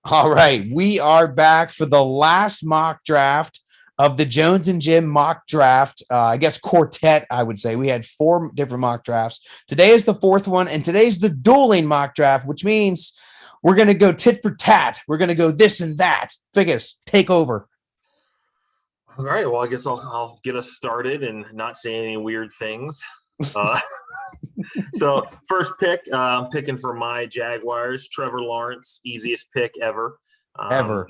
All right, we are back for the last mock draft of the Jones and Jim mock draft. I guess quartet, I would say. We had 4 different mock drafts. Today is the 4th one, and today's the dueling mock draft, which means we're going to go tit for tat. We're going to go this and that. Figgis, take over. All right. Well, I guess I'll get us started and not say any weird things. Uh, so first pick, I'm picking for my Jaguars, Trevor Lawrence, easiest pick ever. Ever.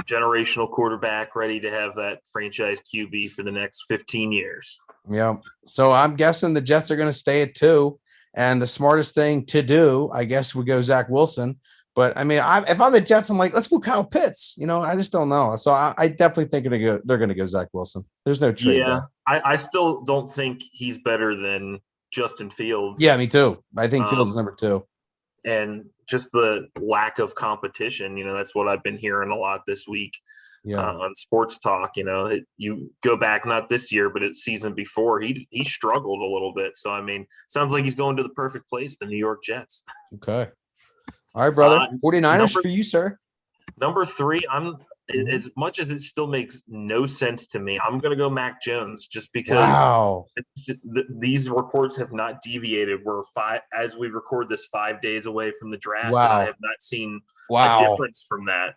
Generational quarterback, ready to have that franchise QB for the next 15 years. Yeah. So I'm guessing the Jets are going to stay at 2. And the smartest thing to do, I guess, would go Zach Wilson. But I mean, if I'm the Jets, I'm like, let's go Kyle Pitts. I just don't know. So I definitely think they're going to go Zach Wilson. There's no trade. Yeah, I still don't think he's better than Justin Fields. Yeah, me too. I think Fields is number 2. And just the lack of competition, that's what I've been hearing a lot this week on Sports Talk. You go back, not this year, but it's season before, he struggled a little bit. So, I mean, sounds like he's going to the perfect place, the New York Jets. Okay. All right, brother. 49ers for you, sir. Number 3, as much as it still makes no sense to me, I'm going to go Mac Jones just because these reports have not deviated. We're as we record this 5 days away from the draft, and I have not seen a difference from that.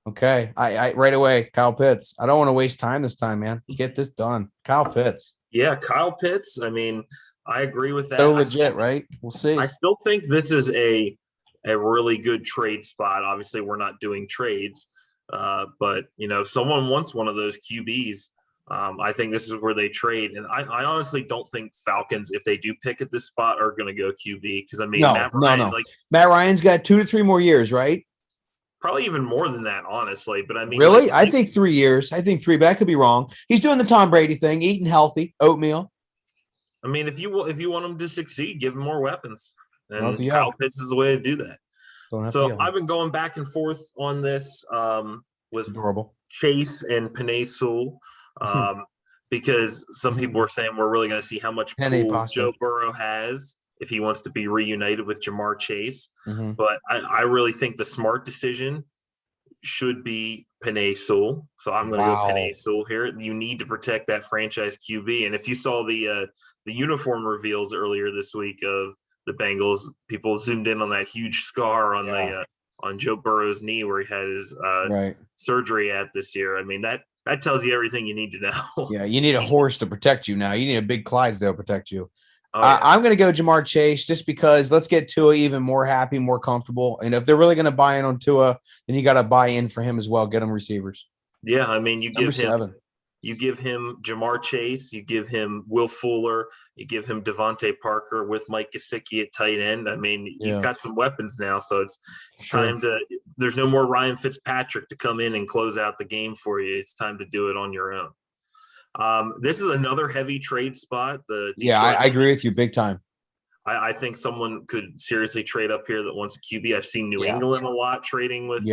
Okay. I right away, Kyle Pitts. I don't want to waste time this time, man. Let's get this done. Kyle Pitts. Yeah, Kyle Pitts. I mean, I agree with that. So legit, right? We'll see. I still think this is a really good trade spot. Obviously, we're not doing trades. But, if someone wants one of those QBs, I think this is where they trade. And I honestly don't think Falcons, if they do pick at this spot, are going to go QB. Because, I mean, Matt Ryan's got 2 to 3 more years, right? Probably even more than that, honestly. But, I mean. Really? I think 3 years. I think 3, but I could be wrong. He's doing the Tom Brady thing, eating healthy, oatmeal. I mean, if you want him to succeed, give him more weapons. And Kyle Pitts is the way to do that. So I've been going back and forth on this with Chase and Penei Sewell because some people are saying we're really going to see how much pull Joe Burrow has if he wants to be reunited with Jamar Chase. Mm-hmm. But I really think the smart decision should be Penei Sewell. So I'm going to go Penei Sewell here. You need to protect that franchise QB. And if you saw the uniform reveals earlier this week of the Bengals, people zoomed in on that huge scar on on Joe Burrow's knee where he had his surgery at this year. I mean, that tells you everything you need to know. Yeah, you need a horse to protect you now. You need a big Clydesdale to protect you. I'm going to go Jamar Chase just because let's get Tua even more happy, more comfortable. And if they're really going to buy in on Tua, then you got to buy in for him as well. Get him receivers. Yeah, I mean, you give him Jamar Chase, you give him Will Fuller, you give him Devontae Parker with Mike Gesicki at tight end. I mean, he's got some weapons now, so it's time to – there's no more Ryan Fitzpatrick to come in and close out the game for you. It's time to do it on your own. This is another heavy trade spot. I agree with you big time. I think someone could seriously trade up here that wants a QB. I've seen New England a lot trading with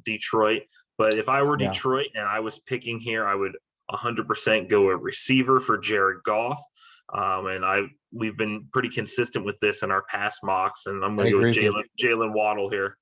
Detroit. But if I were Detroit and I was picking here, I would 100% go a receiver for Jared Goff. And we've been pretty consistent with this in our past mocks, and I'm going to go with Jalen Waddle here.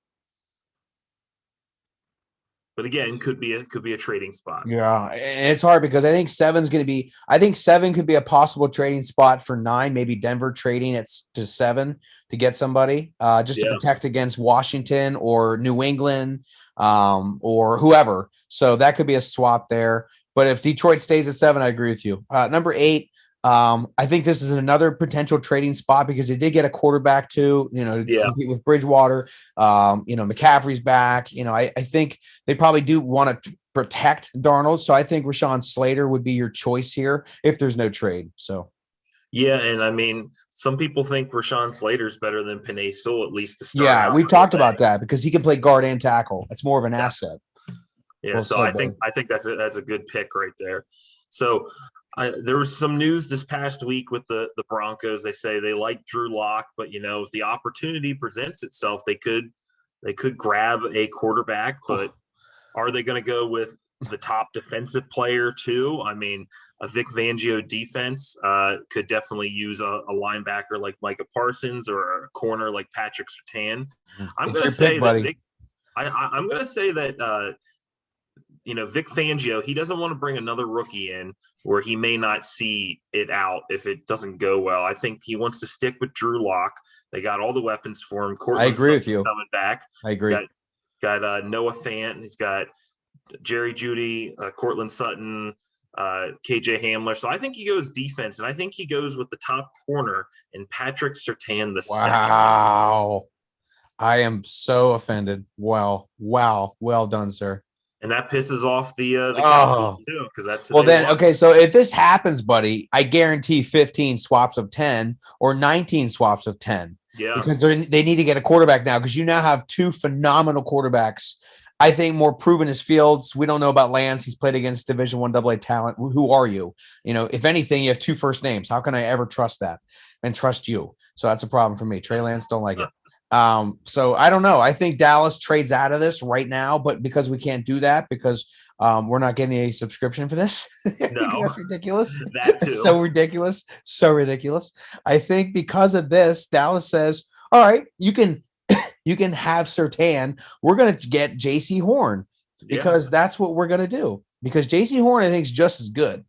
But again, could be a trading spot. Yeah, and it's hard because I think 7 could be a possible trading spot for 9. Maybe Denver trading it to 7 to get somebody to protect against Washington or New England. Or whoever. So that could be a swap there. But if Detroit stays at 7, I agree with you. Number 8, I think this is another potential trading spot because they did get a quarterback too, to compete with Bridgewater. McCaffrey's back. I think they probably do want to protect Darnold. So I think Rashawn Slater would be your choice here if there's no trade. So. Yeah, and I mean, some people think Rashawn Slater's better than Penei Sewell, at least to start. Yeah, we've talked about that because he can play guard and tackle. It's more of an asset. Yeah, so I think that's a good pick right there. So there was some news this past week with the Broncos. They say they like Drew Lock, but if the opportunity presents itself, they could grab a quarterback. But are they going to go with the top defensive player too. I mean, a Vic Fangio defense could definitely use a linebacker like Micah Parsons or a corner like Patrick Surtain. I'm going to say that Vic. I'm going to say that Vic Fangio, he doesn't want to bring another rookie in where he may not see it out if it doesn't go well. I think he wants to stick with Drew Lock. They got all the weapons for him. I agree with you. Coming back. I agree. Got Noah Fant. He's got Jerry Jeudy, Cortland Sutton, KJ Hamler. So I think he goes defense, and I think he goes with the top corner in Patrick Surtain the second. Wow. I am so offended. Wow. Well done, sir. And that pisses off the Cowboys too, because that's okay. So if this happens, buddy, I guarantee 15 swaps of 10 or 19 swaps of 10. Yeah, because they need to get a quarterback now, because you now have two phenomenal quarterbacks. I think more proven is Fields. We don't know about Lance. He's played against Division I AA talent. Who are you? If anything, you have two first names. How can I ever trust that and trust you? So that's a problem for me. Trey Lance, don't like it. So I don't know. I think Dallas trades out of this right now, but because we can't do that because we're not getting a subscription for this. No, that's ridiculous. That too. So ridiculous. I think because of this, Dallas says, all right, you can have Surtain. We're going to get JC Horn because that's what we're going to do, because JC Horn, I think, is just as good.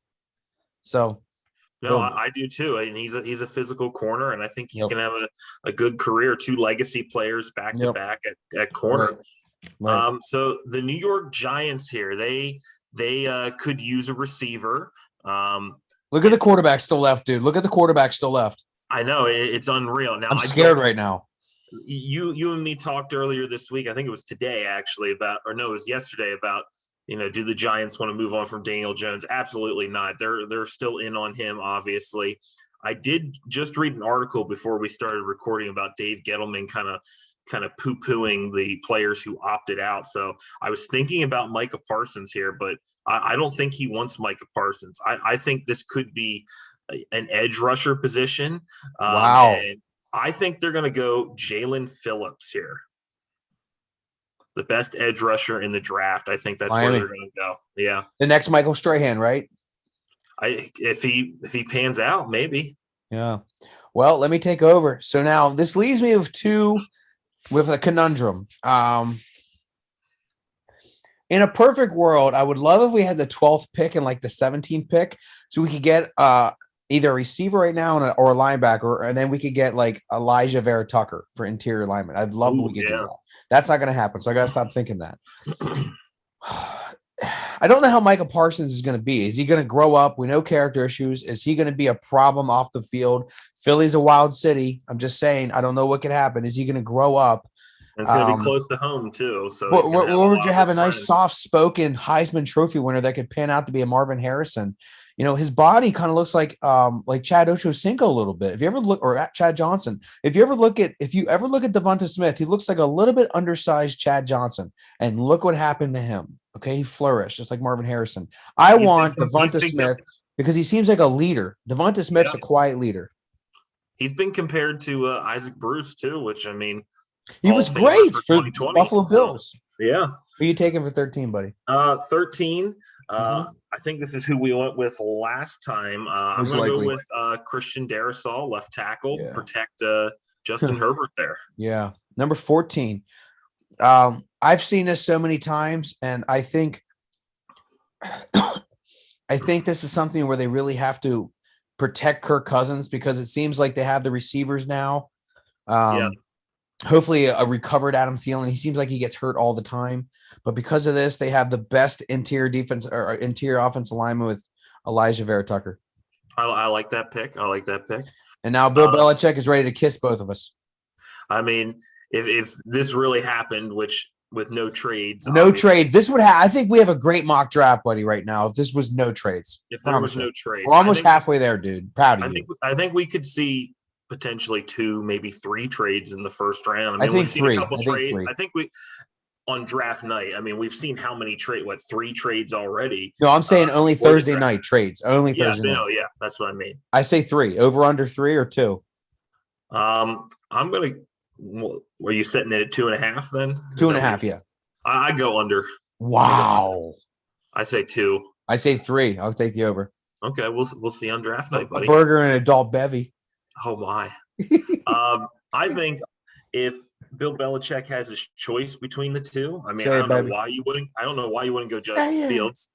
So no, I do too. And he's a physical corner, and I think he's going to have a good career. Two legacy players back to back at corner. Right. So the New York Giants here, they could use a receiver. Look at the quarterback still left, dude. Look at the quarterback still left. I know, it's unreal. Now I'm scared right now. You and me talked earlier this week. I think it was today actually it was yesterday about. Do the Giants want to move on from Daniel Jones? Absolutely not. They're still in on him, obviously. I did just read an article before we started recording about Dave Gettleman kind of poo-pooing the players who opted out. So I was thinking about Micah Parsons here, but I don't think he wants Micah Parsons. I think this could be an edge rusher position. Wow. And I think they're going to go Jalen Phillips here. The best edge rusher in the draft. I think that's where they're going to go. Yeah. The next Michael Strahan, right? If he pans out, maybe. Yeah. Well, let me take over. So now this leaves me with a conundrum. In a perfect world, I would love if we had the 12th pick and like the 17th pick, so we could get either a receiver right now or a linebacker, and then we could get like Elijah Vera Tucker for interior lineman. I'd love if we could do that. That's not going to happen, so I got to stop thinking that. I don't know how Micah Parsons is going to be. Is he going to grow up? We know character issues. Is he going to be a problem off the field? Philly's a wild city. I'm just saying, I don't know what could happen. Is he going to grow up? And it's going to be close to home, too. So or would you have a nice, soft-spoken Heisman Trophy winner that could pan out to be a Marvin Harrison? His body kind of looks like Chad Ochocinco a little bit. If you ever look, or at Chad Johnson, if you ever look at Devonta Smith, he looks like a little bit undersized Chad Johnson. And look what happened to him. Okay, he flourished just like Marvin Harrison. I want Devonta Smith because he seems like a leader. Devonta Smith's a quiet leader. He's been compared to Isaac Bruce too, which I mean, he was great for Buffalo Bills. Yeah. Who are you taking for 13, buddy? 13. I think this is who we went with last time. I'm going to go with Christian Darrisaw, left tackle, protect Justin Herbert there. Yeah. Number 14. I've seen this so many times, and I think this is something where they really have to protect Kirk Cousins because it seems like they have the receivers now. Hopefully a recovered Adam Thielen. He seems like he gets hurt all the time. But because of this, they have the best interior defense or interior offensive lineman with Elijah Vera Tucker. I like that pick. And now Bill Belichick is ready to kiss both of us. I mean, if this really happened, which with no trades. This would have. I think we have a great mock draft, buddy, right now. If this was no trades. If there was no trades. We're almost halfway there, dude. Proud of you. I think we could see potentially 2, maybe 3 trades in the first round. I think we've seen 3. a couple trades. I think we on draft night. I mean, we've seen how many 3 trades already. No, I'm saying only Thursday night trades. Only Thursday night. Yeah, that's what I mean. I say 3. Over under 3 or 2. I'm gonna. Were you setting it at 2.5 then? 2.5, yeah. I go under. Wow. I say 2. I say 3. I'll take the over. Okay, we'll see on draft night, buddy. A burger and an adult bevy. Oh my. I think if Bill Belichick has his choice between the two, I mean, I don't know why you wouldn't go Justin Fields.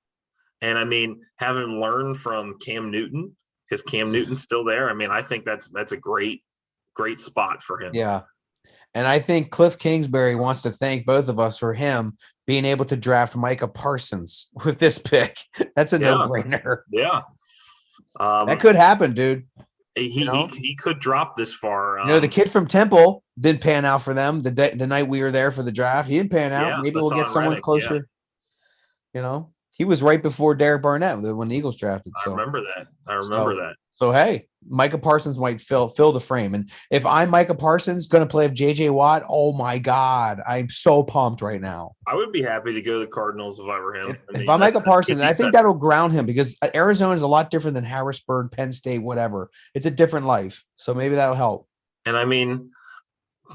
And I mean, have him learn from Cam Newton, because Cam Newton's still there. I mean, I think that's a great spot for him. Yeah. And I think Cliff Kingsbury wants to thank both of us for him being able to draft Micah Parsons with this pick. That's a no-brainer. Yeah. That could happen, dude. He could drop this far. The kid from Temple didn't pan out for them the night we were there for the draft. He didn't pan out. Maybe we'll get someone closer. He was right before Derek Barnett when the Eagles drafted. So. I remember that. So, hey, Micah Parsons might fill the frame. And if I'm Micah Parsons going to play with J.J. Watt, oh, my God, I'm so pumped right now. I would be happy to go to the Cardinals if I were him. If I'm Micah Parsons, I think that'll ground him because Arizona is a lot different than Harrisburg, Penn State, whatever. It's a different life. So maybe that'll help. And, I mean,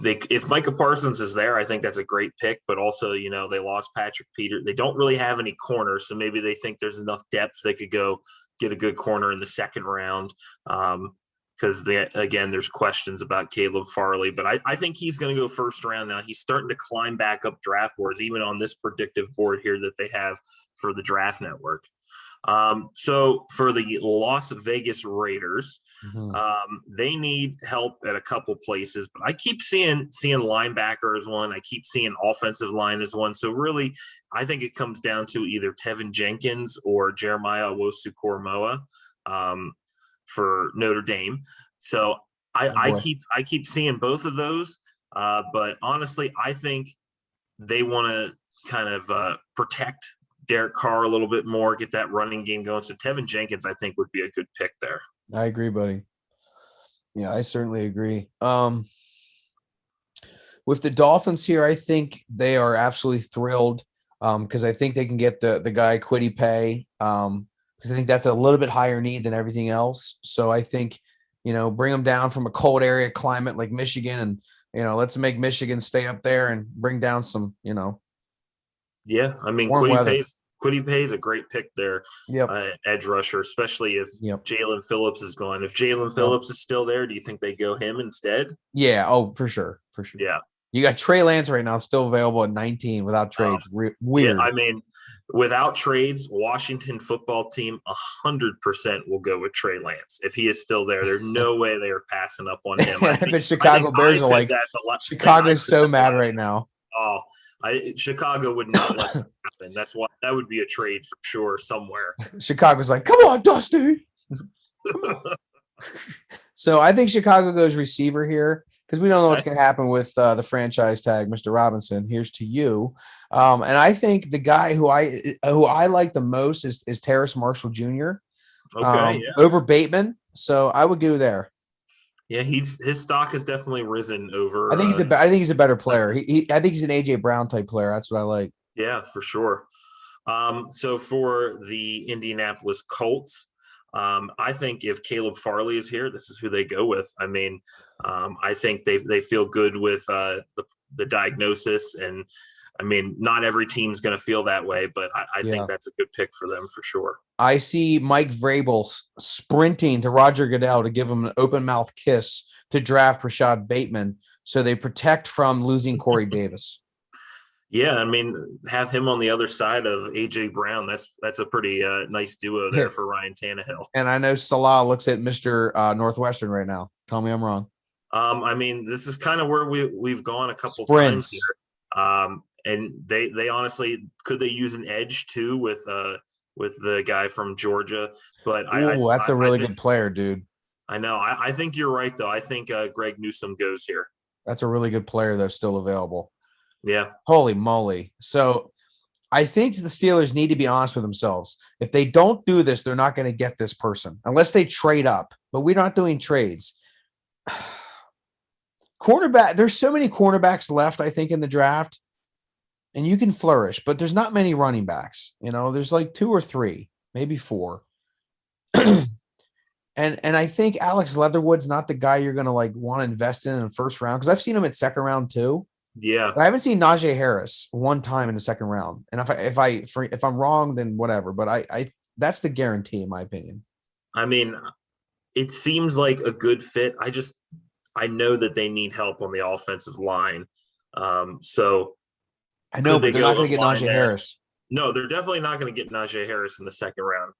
if Micah Parsons is there, I think that's a great pick. But also, they lost Patrick Peter. They don't really have any corners, so maybe they think there's enough depth they could go get a good corner in the second round. Because there's questions about Caleb Farley, but I think he's going to go first round now. He's starting to climb back up draft boards, even on this predictive board here that they have for the Draft Network. So for the Las Vegas Raiders, they need help at a couple places, but I keep seeing linebacker as one. I keep seeing offensive line as one. So really, I think it comes down to either Tevin Jenkins or Jeremiah Owusu-Koramoah for Notre Dame. So I keep seeing both of those. But honestly, I think they want to kind of protect Derek Carr a little bit more, get that running game going. So Tevin Jenkins, I think, would be a good pick there. I agree, buddy. Yeah, I certainly agree. With the Dolphins here, I think they are absolutely thrilled because I think they can get the guy Kwity Paye because I think that's a little bit higher need than everything else. So I think, bring them down from a cold area climate like Michigan and, let's make Michigan stay up there and bring down some, Yeah, I mean, Kwity Paye is a great pick there, edge rusher, especially if Jalen Phillips is gone. If Jalen Phillips is still there, do you think they go him instead? Yeah, for sure. Yeah. You got Trey Lance right now still available at 19 without trades. Weird. Yeah, I mean, without trades, Washington football team 100% will go with Trey Lance. If he is still there, there's no way they are passing up on him. But Chicago Bears are like, Chicago's so mad right now. Oh, Chicago would not let that happen. That's why that would be a trade for sure somewhere. Chicago's like, come on, Dusty. So I think Chicago goes receiver here because we don't know what's going to happen with the franchise tag, Mr. Robinson. Here's to you. And I think the guy who I like the most is Terrace Marshall Jr. Over Bateman. So I would go there. Yeah, his stock has definitely risen over. I think he's a better player. I think he's an AJ Brown type player. That's what I like. Yeah, for sure. So for the Indianapolis Colts, I think if Caleb Farley is here, this is who they go with. I mean, I think they feel good with the diagnosis, and I mean, not every team's going to feel that way, but I think that's a good pick for them for sure. I see Mike Vrabel sprinting to Roger Goodell to give him an open mouth kiss to draft Rashad Bateman, so they protect from losing Corey Davis. Yeah, I mean, have him on the other side of AJ Brown. That's a pretty nice duo there for Ryan Tannehill. And I know Salah looks at Mr. Northwestern right now. Tell me I'm wrong. I mean, this is kind of where we've gone a couple times here. And they honestly, could they use an edge too with the guy from Georgia? But that's a really good player, dude. I know. I think you're right though. I think Greg Newsome goes here. That's a really good player though, still available. Yeah. Holy moly. So I think the Steelers need to be honest with themselves. If they don't do this, they're not going to get this person unless they trade up. But we're not doing trades. Cornerback. There's so many cornerbacks left, I think, in the draft. And you can flourish, but there's not many running backs. There's like 2 or 3, maybe 4. And I think Alex Leatherwood's not the guy you're going to want to invest in the first round because I've seen him at second round too. Yeah. I haven't seen Najee Harris one time in the second round. And if I'm wrong, then whatever. But I that's the guarantee in my opinion. I mean, it seems like a good fit. I know that they need help on the offensive line. So I know, could but they they're not go going to a get line Najee there? Harris. No, they're definitely not going to get Najee Harris in the second round.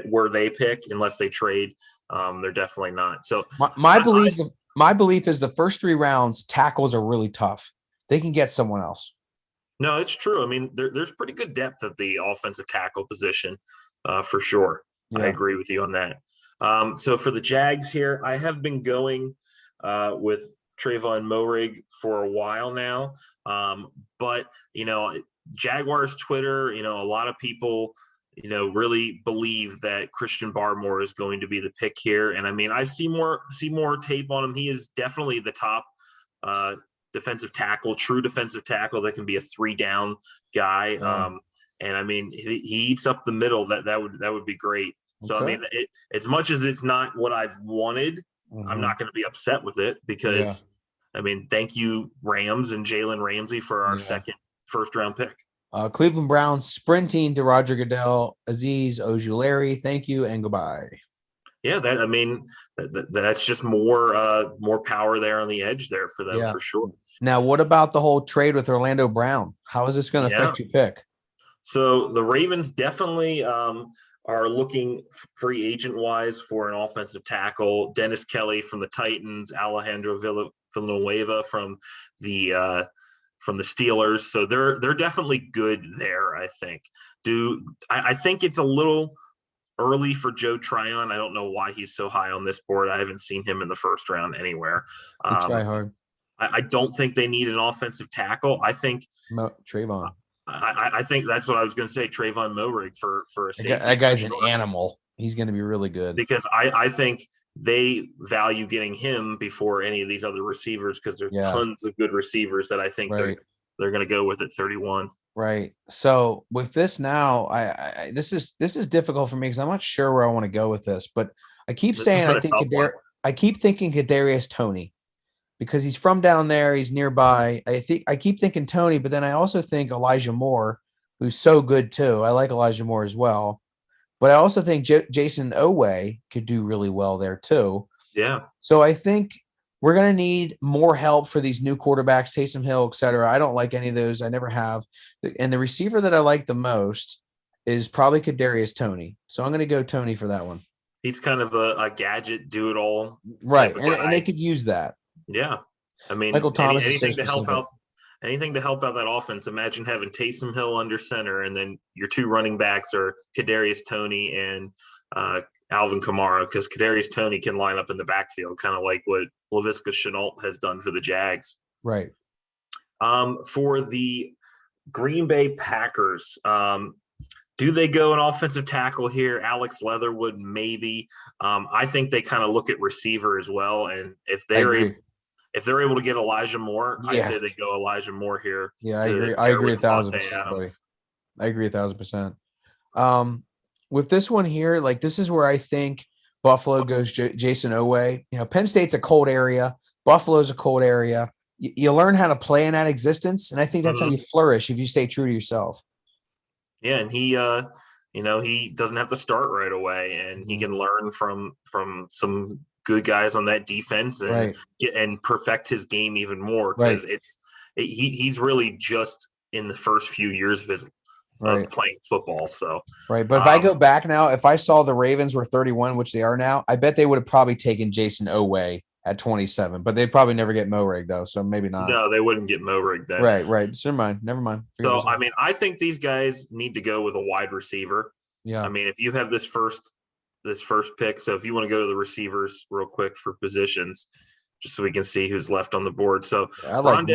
Where they pick, unless they trade, they're definitely not. So My belief is the first 3 rounds tackles are really tough. They can get someone else. No, it's true. I mean, there's pretty good depth at the offensive tackle position, for sure. I Yeah. agree with you on that. So for the Jags here, I have been going with Trayvon Moehrig for a while now. But, Jaguars Twitter, a lot of people, really believe that Christian Barmore is going to be the pick here. And I mean, I see more tape on him. He is definitely the top defensive tackle, true defensive tackle that can be a 3-down guy. Yeah. And I mean, he eats up the middle. That would be great. So Okay. I mean, as much as it's not what I've wanted, I'm not going to be upset with it because, I mean, thank you Rams and Jalen Ramsey for our second first-round pick. Cleveland Browns sprinting to Roger Goodell, Azeez Ojulari. Thank you and goodbye. Yeah, that's just more power there on the edge there for them for sure. Now, what about the whole trade with Orlando Brown? How is this going to affect your pick? So the Ravens definitely are looking free agent wise for an offensive tackle. Dennis Kelly from the Titans, Alejandro Villanueva from the Steelers. So they're definitely good there. I think. I think it's a little early for Joe Tryon. I don't know why he's so high on this board. I haven't seen him in the first round anywhere. Try hard. I don't think they need an offensive tackle. I think Trayvon. I think that's what I was going to say. Trayvon Moehrig for a safety. That guy's an animal. He's going to be really good because I think they value getting him before any of these other receivers because there's tons of good receivers that I think they're going to go with at 31. Right. So with this now, this is difficult for me because I'm not sure where I want to go with this, but I keep saying I keep thinking Kadarius Toney because he's from down there, he's nearby. I keep thinking Toney, but then I also think Elijah Moore, who's so good too. I like Elijah Moore as well, but I also think Jason Owe could do really well there too. Yeah. So I think we're going to need more help for these new quarterbacks, Taysom Hill, et cetera. I don't like any of those. I never have. And the receiver that I like the most is probably Kadarius Toney. So I'm going to go Toney for that one. He's kind of a gadget, do it all. Right. And they could use that. Yeah. I mean, Michael Thomas anything to help out that offense. Imagine having Taysom Hill under center and then your two running backs are Kadarius Toney and Alvin Kamara, because Kadarius Toney can line up in the backfield, kind of like what Laviska Shenault has done for the Jags. Right. For the Green Bay Packers, do they go an offensive tackle here? Alex Leatherwood, maybe. I think they kind of look at receiver as well, and if they're able to get Elijah Moore, I say they go Elijah Moore here. Yeah, I agree. I agree 1,000%, buddy. I agree 1,000%. With this one here, like this is where I think Buffalo goes Jason Owe. Penn State's a cold area. Buffalo's a cold area. You learn how to play in that existence, and I think that's how you flourish if you stay true to yourself. Yeah, and he, he doesn't have to start right away, and he can learn from some good guys on that defense and perfect his game even more because he's really just in the first few years of his of playing football. So but if I go back now, if I saw the Ravens were 31, which they are now, I bet they would have probably taken Jason Owe at 27, but they'd probably never get Moehrig though, so maybe not. No, they wouldn't get Moehrig then. Right. So never mind. So I mean, I think these guys need to go with a wide receiver. Yeah. I mean, if you have this first pick, so if you want to go to the receivers real quick for positions, just so we can see who's left on the board. So I like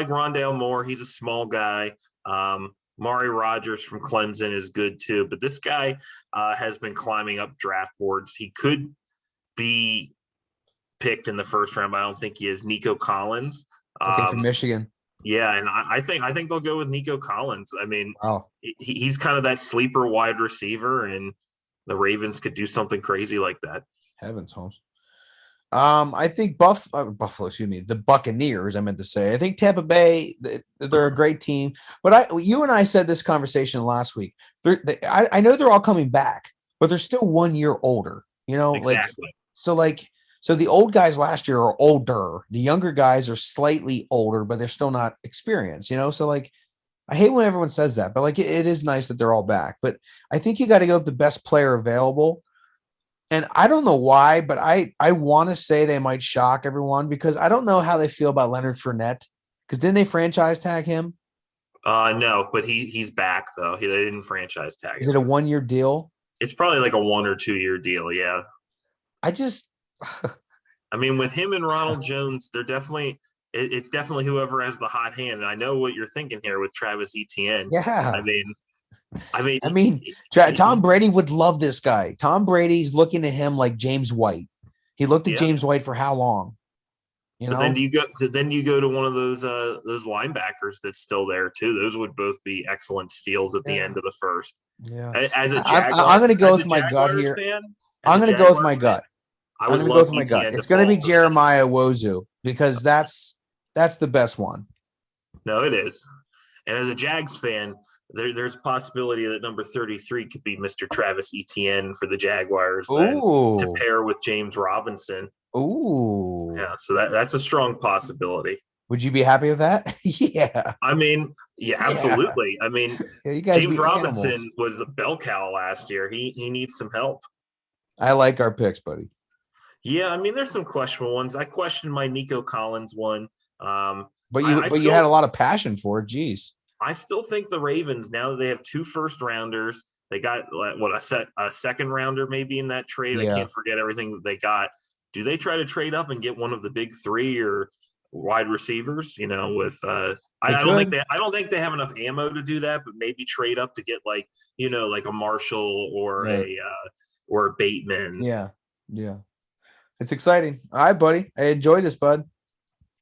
Rondale Moore. He's a small guy. Mari Rodgers from Clemson is good too, but this guy has been climbing up draft boards. He could be picked in the first round, but I don't think he is. Nico Collins, from Michigan. Yeah, and I think they'll go with Nico Collins. I mean, he's kind of that sleeper wide receiver, and the Ravens could do something crazy like that. Heavens, Holmes. I think Buffalo, excuse me, the Buccaneers, I meant to say. I think Tampa Bay, they're a great team. But you and I said this conversation last week. I know they're all coming back, but they're still 1 year older. Exactly. So the old guys last year are older. The younger guys are slightly older, but they're still not experienced. So like, I hate when everyone says that, but like it is nice that they're all back. But I think you got to go with the best player available. And I don't know why, but I want to say they might shock everyone because I don't know how they feel about Leonard Fournette. Because didn't they franchise tag him? No, but he's back though. They didn't franchise tag him. Is it a 1 year deal? It's probably like a 1 or 2 year deal. Yeah. I mean, with him and Ronald Jones, they're definitely. It's definitely whoever has the hot hand. And I know what you're thinking here with Travis Etienne. Yeah. I mean, Tom Brady would love this guy. Tom Brady's looking at him like James White. He looked at James White for how long? But then you go to one of those linebackers that's still there too. Those would both be excellent steals at the end of the first. Yeah. As a I'm going to go with my gut here. I'm going to go with my gut. I'm going to go with my gut. It's going to be Jeremiah Wozu because that's the best one. No, it is. And as a Jags fan, there's a possibility that number 33 could be Mr. Travis Etienne for the Jaguars to pair with James Robinson. Ooh. Yeah, so that's a strong possibility. Would you be happy with that? Yeah. I mean, yeah, absolutely. I mean, James Robinson was a bell cow last year. He needs some help. I like our picks, buddy. Yeah, I mean, there's some questionable ones. I questioned my Nico Collins one. But you had a lot of passion for it. Jeez. I still think the Ravens, now that they have 2 first rounders, they got a second rounder maybe in that trade. Yeah. I can't forget everything that they got. Do they try to trade up and get one of the big 3 or wide receivers? I don't think they have enough ammo to do that, but maybe trade up to get like a Marshall or a Bateman. Yeah. Yeah. It's exciting. All right, buddy. I enjoyed this, bud.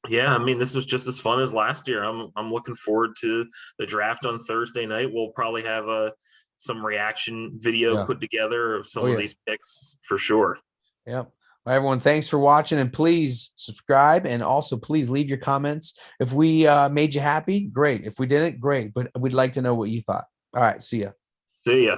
Yeah, I mean, this was just as fun as last year. I'm looking forward to the draft on Thursday night. We'll probably have some reaction video put together of some of these picks for sure. Yep. Well, everyone, thanks for watching, and please subscribe, and also please leave your comments. If we made you happy, great. If we didn't, great. But we'd like to know what you thought. All right, see ya. See ya.